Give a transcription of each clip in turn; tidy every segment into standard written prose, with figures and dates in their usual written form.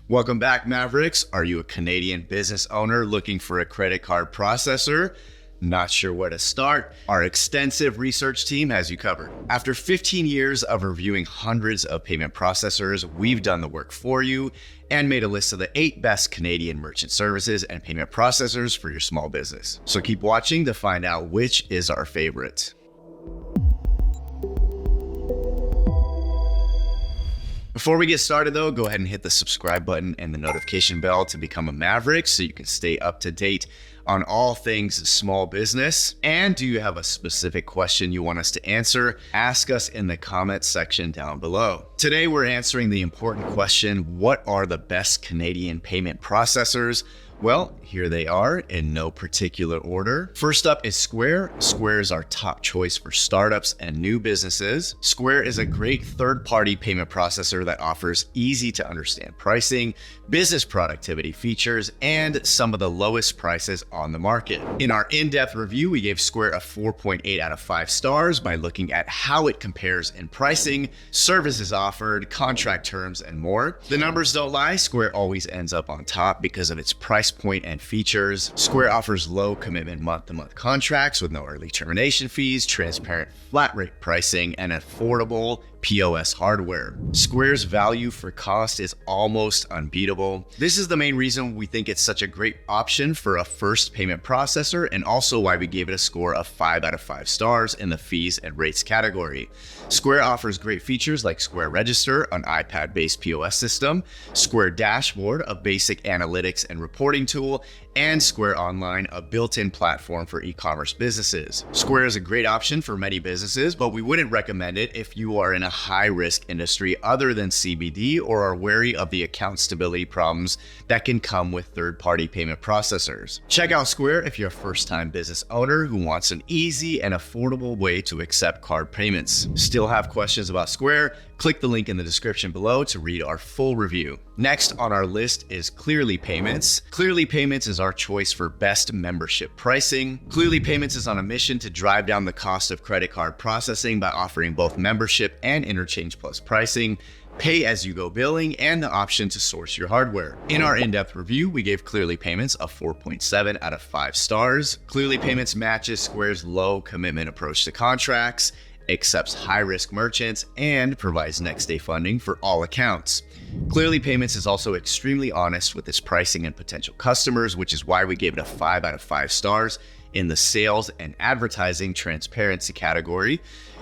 Welcome back, Mavericks. Are you a Canadian business owner looking for a credit card processor? Not sure where to start? Our extensive research team has you covered. After 15 years of reviewing hundreds of payment processors, we've done the work for you and made a list of the 8 best Canadian merchant services and payment processors for your small business. So keep watching to find out which is our favorite. Before we get started though, go ahead and hit the subscribe button and the notification bell to become a Maverick so you can stay up to date on all things small business. And do you have a specific question you want us to answer? Ask us in the comments section down below. Today we're answering the important question, what are the best Canadian payment processors? Well, here they are in no particular order. First up is Square. Square is our top choice for startups and new businesses. Square is a great third-party payment processor that offers easy to understand pricing, business productivity features, and some of the lowest prices on the market. In our in-depth review, we gave Square a 4.8 out of 5 stars by looking at how it compares in pricing, services offered, contract terms, and more. The numbers don't lie. Square always ends up on top because of its price point and features. Square offers low commitment month-to-month contracts with no early termination fees, transparent flat rate pricing, and affordable POS hardware. Square's value for cost is almost unbeatable. This is the main reason we think it's such a great option for a first payment processor, and also why we gave it a score of 5 out of 5 stars in the fees and rates category. Square offers great features like Square Register, an iPad-based POS system, Square Dashboard, a basic analytics and reporting tool, and Square Online, a built-in platform for e-commerce businesses. Square is a great option for many businesses, but we wouldn't recommend it if you are in a high-risk industry other than CBD or are wary of the account stability problems that can come with third-party payment processors. Check out Square if you're a first-time business owner who wants an easy and affordable way to accept card payments. Still have questions about Square? Click the link in the description below to read our full review. Next on our list is Clearly Payments. Clearly Payments is our choice for best membership pricing. Clearly Payments is on a mission to drive down the cost of credit card processing by offering both membership and interchange plus pricing, pay-as-you-go billing, and the option to source your hardware. In our in-depth review, we gave Clearly Payments a 4.7 out of 5 stars. Clearly Payments matches Square's low commitment approach to contracts, accepts high-risk merchants, and provides next-day funding for all accounts. Clearly Payments is also extremely honest with its pricing and potential customers, which is why we gave it a 5 out of 5 stars in the sales and advertising transparency category.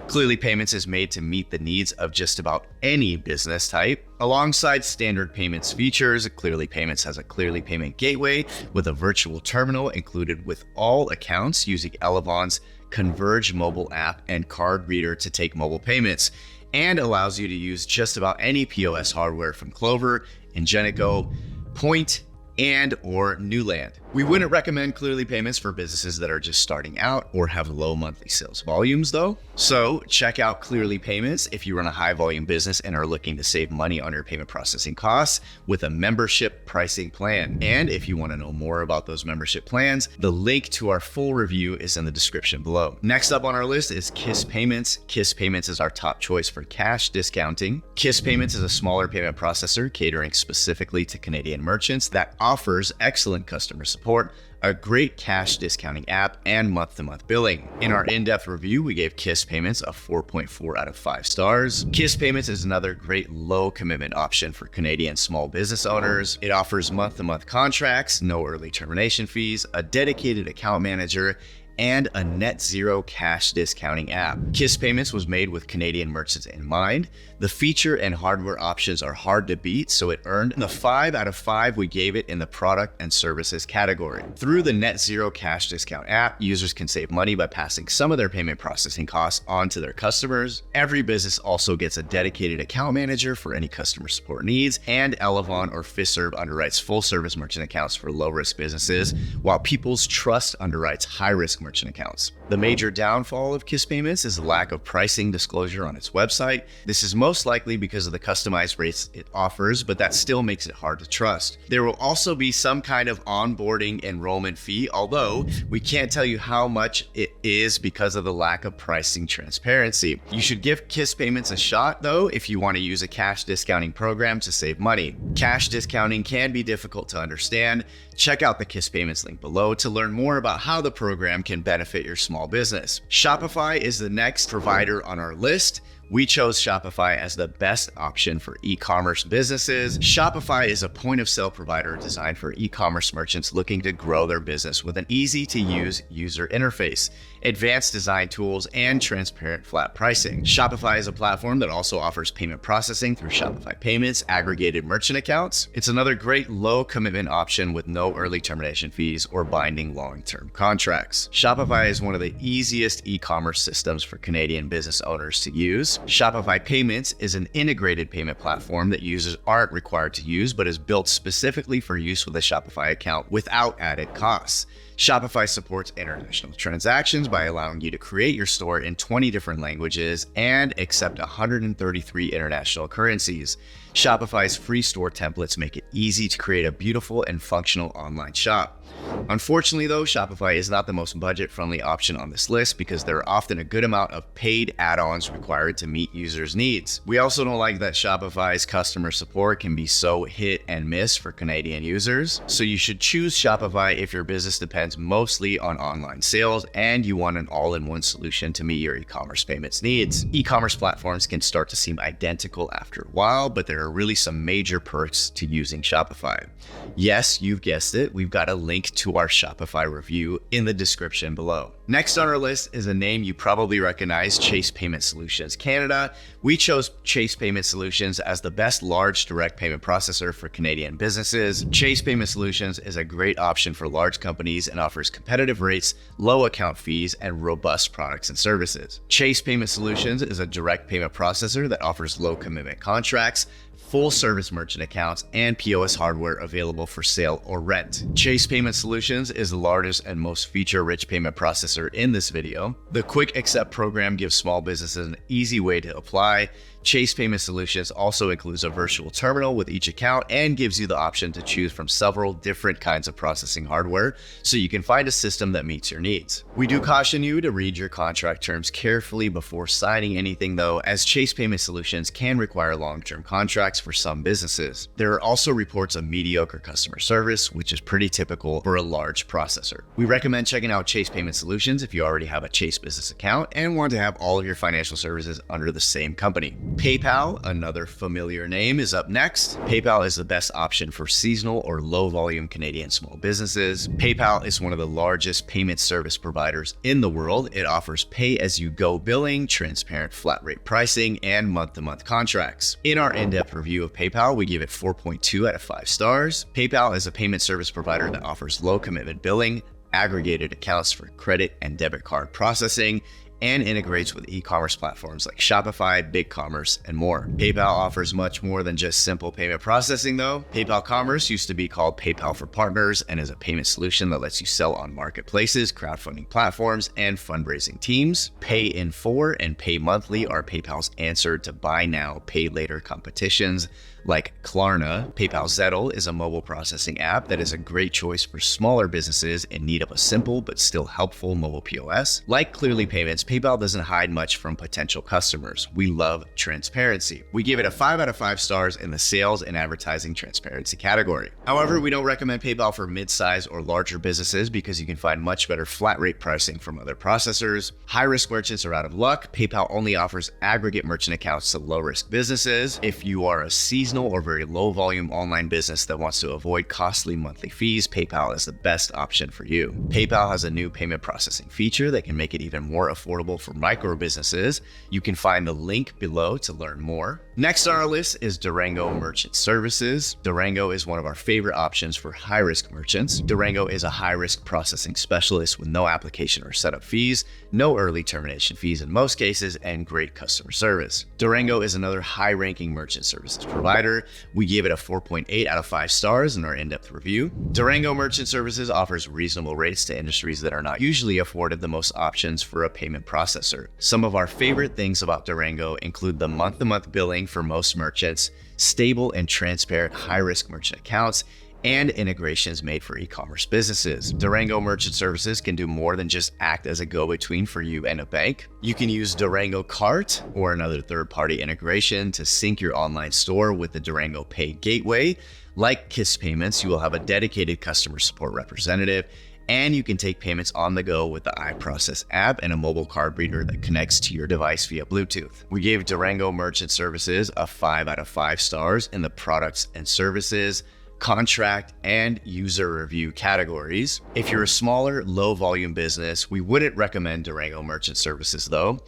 Clearly Payments is made to meet the needs of just about any business type. Alongside standard payments features, Clearly Payments has a Clearly Payment Gateway with a virtual terminal included with all accounts using Elevon's Converge mobile app and card reader to take mobile payments, and allows you to use just about any POS hardware from Clover, Ingenico, Point, and or Newland. We wouldn't recommend Clearly Payments for businesses that are just starting out or have low monthly sales volumes though. So check out Clearly Payments if you run a high volume business and are looking to save money on your payment processing costs with a membership pricing plan. And if you want to know more about those membership plans, the link to our full review is in the description below. Next up on our list is KIS Payments. KIS Payments is our top choice for cash discounting. KIS Payments is a smaller payment processor catering specifically to Canadian merchants that offers excellent customer support, a great cash discounting app, and month-to-month billing. In our in-depth review, we gave KIS Payments a 4.4 out of 5 stars. KIS Payments is another great low commitment option for Canadian small business owners. It offers month-to-month contracts, no early termination fees, a dedicated account manager, and a net zero cash discounting app. KIS Payments was made with Canadian merchants in mind. The feature and hardware options are hard to beat, so it earned the 5 out of 5 we gave it in the product and services category. Through the net zero cash discount app, users can save money by passing some of their payment processing costs on to their customers. Every business also gets a dedicated account manager for any customer support needs, and Elevon or Fiserv underwrites full service merchant accounts for low risk businesses, while People's Trust underwrites high risk merchant accounts. The major downfall of KIS Payments is the lack of pricing disclosure on its website. This is most likely because of the customized rates it offers, but that still makes it hard to trust. There will also be some kind of onboarding enrollment fee, although we can't tell you how much it is because of the lack of pricing transparency. You should give KIS Payments a shot though if you want to use a cash discounting program to save money. Cash discounting can be difficult to understand. Check out the KIS Payments link below to learn more about how the program can benefit your small business. Shopify is the next provider on our list. We chose Shopify as the best option for e-commerce businesses. Shopify is a point-of-sale provider designed for e-commerce merchants looking to grow their business with an easy-to-use user interface, advanced design tools, and transparent flat pricing. Shopify is a platform that also offers payment processing through Shopify Payments, aggregated merchant accounts. It's another great low-commitment option with no early termination fees or binding long-term contracts. Shopify is one of the easiest e-commerce systems for Canadian business owners to use. Shopify Payments is an integrated payment platform that users aren't required to use, but is built specifically for use with a Shopify account without added costs. Shopify supports international transactions by allowing you to create your store in 20 different languages and accept 133 international currencies. Shopify's free store templates make it easy to create a beautiful and functional online shop. Unfortunately though, Shopify is not the most budget-friendly option on this list because there are often a good amount of paid add-ons required to meet users' needs. We also don't like that Shopify's customer support can be so hit and miss for Canadian users, so you should choose Shopify if your business depends mostly on online sales and you want an all-in-one solution to meet your e-commerce payments needs. E-commerce platforms can start to seem identical after a while, but there are really some major perks to using Shopify. Yes, you've guessed it, we've got a link to our Shopify review in the description below. Next on our list is a name you probably recognize, Chase Payment Solutions Canada. We chose Chase Payment Solutions as the best large direct payment processor for Canadian businesses. Chase Payment Solutions is a great option for large companies and offers competitive rates, low account fees, and robust products and services. Chase Payment Solutions is a direct payment processor that offers low commitment contracts, full service merchant accounts, and POS hardware available for sale or rent. Chase Payment Solutions is the largest and most feature-rich payment processor in this video. The Quick Accept program gives small businesses an easy way to apply. Chase Payment Solutions also includes a virtual terminal with each account and gives you the option to choose from several different kinds of processing hardware so you can find a system that meets your needs. We do caution you to read your contract terms carefully before signing anything though, as Chase Payment Solutions can require long-term contracts for some businesses. There are also reports of mediocre customer service, which is pretty typical for a large processor. We recommend checking out Chase Payment Solutions if you already have a Chase business account and want to have all of your financial services under the same company. PayPal, another familiar name, is up next. PayPal is the best option for seasonal or low volume Canadian small businesses. PayPal is one of the largest payment service providers in the world. It offers pay-as-you-go billing, transparent flat rate pricing, and month-to-month contracts. In our in-depth review of PayPal, we give it 4.2 out of 5 stars. PayPal is a payment service provider that offers low commitment billing, aggregated accounts for credit and debit card processing, and integrates with e-commerce platforms like Shopify, BigCommerce, and more. PayPal offers much more than just simple payment processing though. PayPal Commerce used to be called PayPal for Partners and is a payment solution that lets you sell on marketplaces, crowdfunding platforms, and fundraising teams. Pay in 4 and Pay Monthly are PayPal's answer to buy now, pay later competitions like Klarna. PayPal Zettle is a mobile processing app that is a great choice for smaller businesses in need of a simple but still helpful mobile POS. Like Clearly Payments, PayPal doesn't hide much from potential customers. We love transparency. We give it a 5 out of 5 stars in the sales and advertising transparency category. However, we don't recommend PayPal for mid-size or larger businesses because you can find much better flat rate pricing from other processors. High-risk merchants are out of luck. PayPal only offers aggregate merchant accounts to low-risk businesses. If you are a seasonal or very low volume online business that wants to avoid costly monthly fees, PayPal is the best option for you. PayPal has a new payment processing feature that can make it even more affordable for micro businesses. You can find the link below to learn more. Next on our list is Durango Merchant Services. Durango is one of our favorite options for high-risk merchants. Durango is a high-risk processing specialist with no application or setup fees, no early termination fees in most cases, and great customer service. Durango is another high-ranking merchant services provider provider. We gave it a 4.8 out of 5 stars in our in-depth review. Durango Merchant Services offers reasonable rates to industries that are not usually afforded the most options for a payment processor. Some of our favorite things about Durango include the month-to-month billing for most merchants, stable and transparent high-risk merchant accounts, and integrations made for e-commerce businesses. Durango Merchant Services can do more than just act as a go-between for you and a bank. You can use Durango Cart or another third-party integration to sync your online store with the Durango Pay Gateway. Like KIS Payments, you will have a dedicated customer support representative, and you can take payments on the go with the iProcess app and a mobile card reader that connects to your device via Bluetooth. We gave Durango Merchant Services a 5 out of 5 stars in the products and services, contract, and user review categories. If you're a smaller, low volume business, we wouldn't recommend Durango Merchant Services though.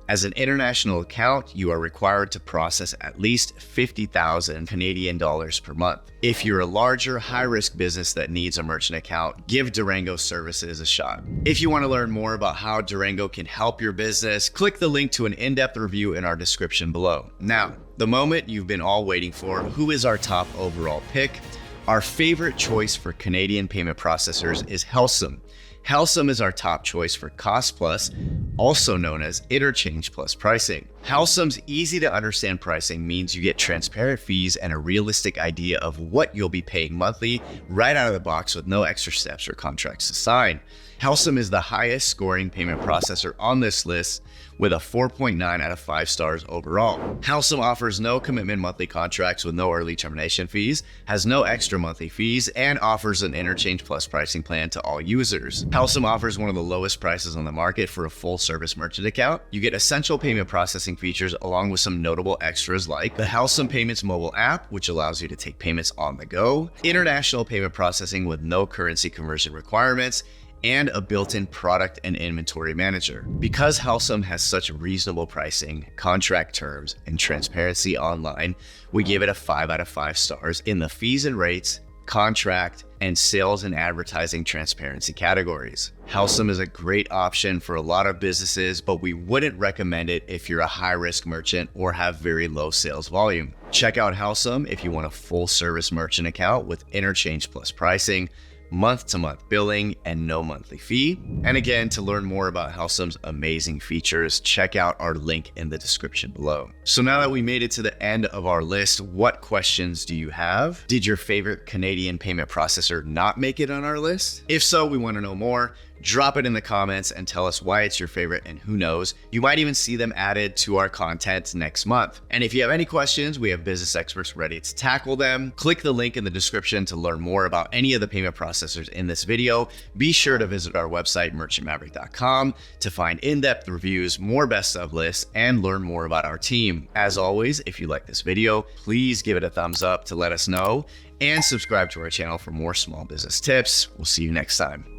As an international account, you are required to process at least 50,000 Canadian dollars per month. If you're a larger, high-risk business that needs a merchant account, give Durango Services a shot. If you want to learn more about how Durango can help your business, click the link to an in-depth review in our description below. Now, the moment you've been all waiting for, who is our top overall pick? Our favorite choice for Canadian payment processors is Helcim. Helcim is our top choice for cost plus, also known as interchange plus pricing. Helcim's easy to understand pricing means you get transparent fees and a realistic idea of what you'll be paying monthly right out of the box with no extra steps or contracts to sign. Helcim is the highest scoring payment processor on this list with a 4.9 out of 5 stars overall. Helcim offers no commitment monthly contracts with no early termination fees, has no extra monthly fees, and offers an interchange plus pricing plan to all users. Helcim offers one of the lowest prices on the market for a full service merchant account. You get essential payment processing features along with some notable extras like the Helcim Payments mobile app, which allows you to take payments on the go, international payment processing with no currency conversion requirements, and a built-in product and inventory manager. Because Helcim has such reasonable pricing, contract terms, and transparency online, we give it a 5 out of 5 stars in the fees and rates, contract, and sales and advertising transparency categories. Helcim is a great option for a lot of businesses, but we wouldn't recommend it if you're a high-risk merchant or have very low sales volume. Check out Helcim if you want a full-service merchant account with interchange plus pricing, month-to-month billing, and no monthly fee. And again, to learn more about Helcim's amazing features, check out our link in the description below. So now that we made it to the end of our list, what questions do you have? Did your favorite Canadian payment processor not make it on our list? If so, we want to know more. Drop it in the comments and tell us why it's your favorite, and who knows, you might even see them added to our content next month. And if you have any questions, we have business experts ready to tackle them. Click the link in the description to learn more about any of the payment processors in this video. Be sure to visit our website, merchantmaverick.com, to find in-depth reviews, more best of lists, and learn more about our team. As always, if you like this video, please give it a thumbs up to let us know, and subscribe to our channel for more small business tips. We'll see you next time.